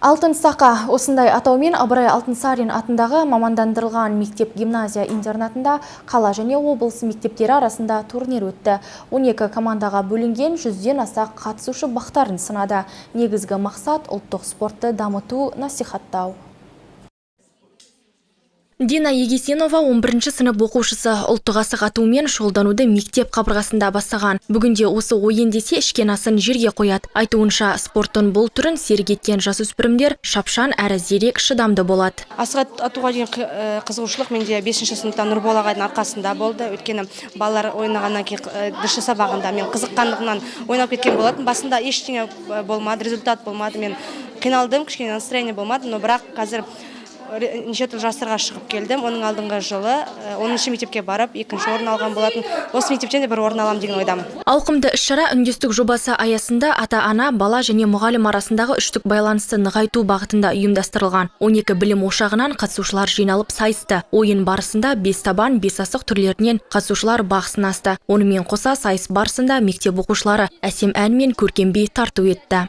Алтын Сақа осындай атаумен Ыбырай Алтынсарин атындағы мамандандырылған мектеп-гимназия интернатында қала және облыс мектептері арасында турнир өтті. 12 командаға бөлінген 100-ден аса қатысушы бақтарын сынады. Негізгі мақсат ұлттық спортты дамыту, насихаттау. Дина Егесенова 11-ші сынып оқушысы ұлттық асық атумен шұғылдануды мектеп қабырғасында бастаған. Бүгінде осы ойын десе ішкен асын жерге қояды. Айтуынша, спорттың бұл түрін серік еткен жасөспірімдер шапшаң әрі зерек, шыдамды болады. Асық атуға деген қызығушылық менде 5-ші сыныпта Нұрбол ағайдың арқасында болды. Өйткені балалар ойнағаннан кейін дұрыс сабағында мен қызыққандығынан ойнап кеткен болатын. Басында ештеңе болмады, результат болмады. Мен қиналдым, кішкене настроение болмады, но бірақ қазір неше түрлі жастарға шығып келдім. Оның алдыңғы жылы 10-ші мектепке барып, 2-ші орын алған болатын. Осы мектептен де бір орын алам деген ойдамын. Ауқымды іс-шара үндестік жобасы аясында ата-ана, бала және мұғалім арасындағы үштік байланысты нығайту бағытында ұйымдастырылған. 12 білім ошағынан қатысушылар жиналып сайысты. Ойын барысында 5 табан, 5 асық түрлерінен қатысушылар бақ сынасты. Онымен қоса сайыс барысында мектеп оқушылары әсем ән мен көркем би тарту етті.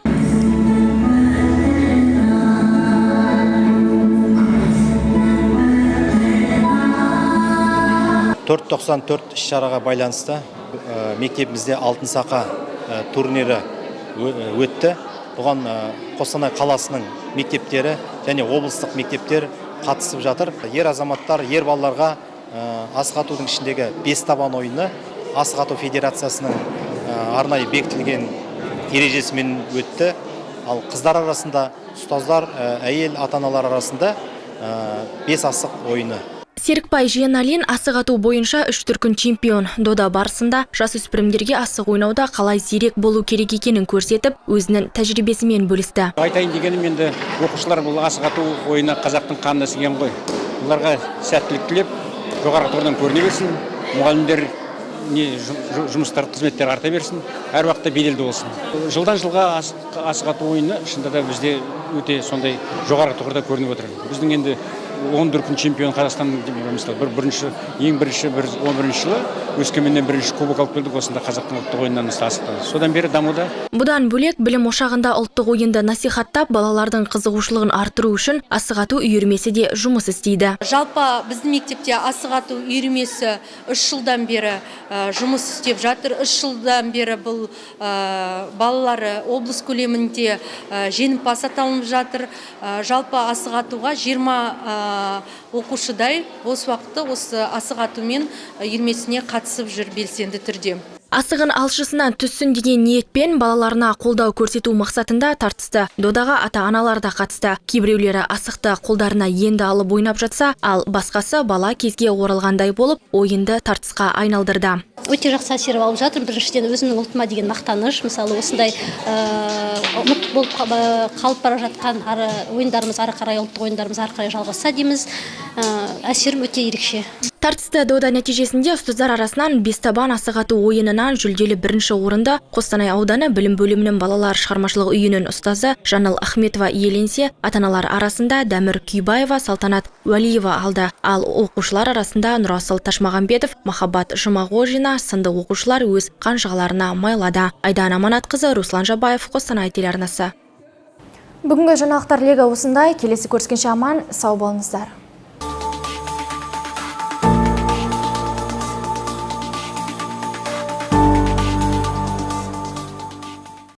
494 іс-шараға байланысты мектебімізде Алтын Сақа турнирі өтті. Бұған Қостанай қаласының мектептері және облыстық мектептер қатысып жатыр. Ер азаматтар, ер балаларға асық атудың ішіндегі 5 табан ойыны Асық ату федерациясының арнайы бекітілген ережесімен өтті. Ал қыздар арасында, ұстаздар, әйел ата-аналар арасында 5 асық ойыны. Серікбай Жиеналин асық ату бойынша 3 дүркін чемпион. Дода барысында жасөспірімдерге асық ойнауда қалай зерек болу керек екенін көрсетіп, өзінің тәжірибесімен бөлісті. Айтайын дегенім, енді оқушылар бұл асық ату ойыны қазақтың қанына сіңген ғой. Оларға сәттілік тілеп, жоғары тұрдан көріне берсін, мұғалімдер жұмыстар, қызметтер арта берсін, әр уақытта беделді болсын. Жылдан жылға асық ату ойыны шынында да бізде өте сондай жоғары тұрда көрініп отыр. Біздің енді 10 дүркін чемпион Қазақстан ең бірінші 11 жылы Өскеменнен бірінші кубок алып келдік, осында қазақтың ұлттық ойынынан асықтан. Содан бері дамуда. Бұдан бөлек білім ошағында ұлттық ойынды насихаттап, балалардың қызығушылығын арттыру үшін асық ату үйірмесі де жұмыс істейді. Жалпы біздің мектепте асық ату үйірмесі 3 жылдан бері жұмыс істеп жатыр. 3 жылдан бері бұл балалары облыс көлемінде жеңімпаз аталынып жатыр. Жалпы асық атуға 20 оқушыдай осы уақытта осы асық атумен үйірмесіне қатысып жүр белсенді түрде. Асығын алшысынан түссін деген ниетпен балаларына қолдау көрсету мақсатында тартысты. Додаға ата-аналар да қатысты. Кейбіреулері асықты қолдарына енді алып ойнап жатса, ал басқасы бала кезге оралғандай болып, ойынды тартысқа айналдырды. Өте жақсы әсер алып жатыр. Біріншіден өзімнің ұлтыма деген мақтаныш, мысалы осындай ұмыт болып қалып бара жатқан ойындарымыз ары қарай, ұлттық ойындарымыз ары қарай жалғасса дейміз. Әсерім өте ерекше. Тартысты дода нәтижесінде ұстаздар арасынан 5 табан асық ату ойынынан жүлделі 1-ші орынды Қостанай ауданы білім бөлімінің балалар шығармашылық үйінің ұстазы Жаныл Ахметова иеленсе, ата-аналар арасында Дәмір Күйбаева, Салтанат Уәлиева алды. Ал оқушылар арасында Нұрасыл Ташмағамбетов, Махаббат Жұмағожина сынды оқушылар өз қанжығаларына майлады. Айдан Аманатқызы, Руслан Жабаев, Қостанай телеарнасы. Бүгінгі жаңалықтар легі осындай. Келесі көріскенше аман, сау болыңыздар.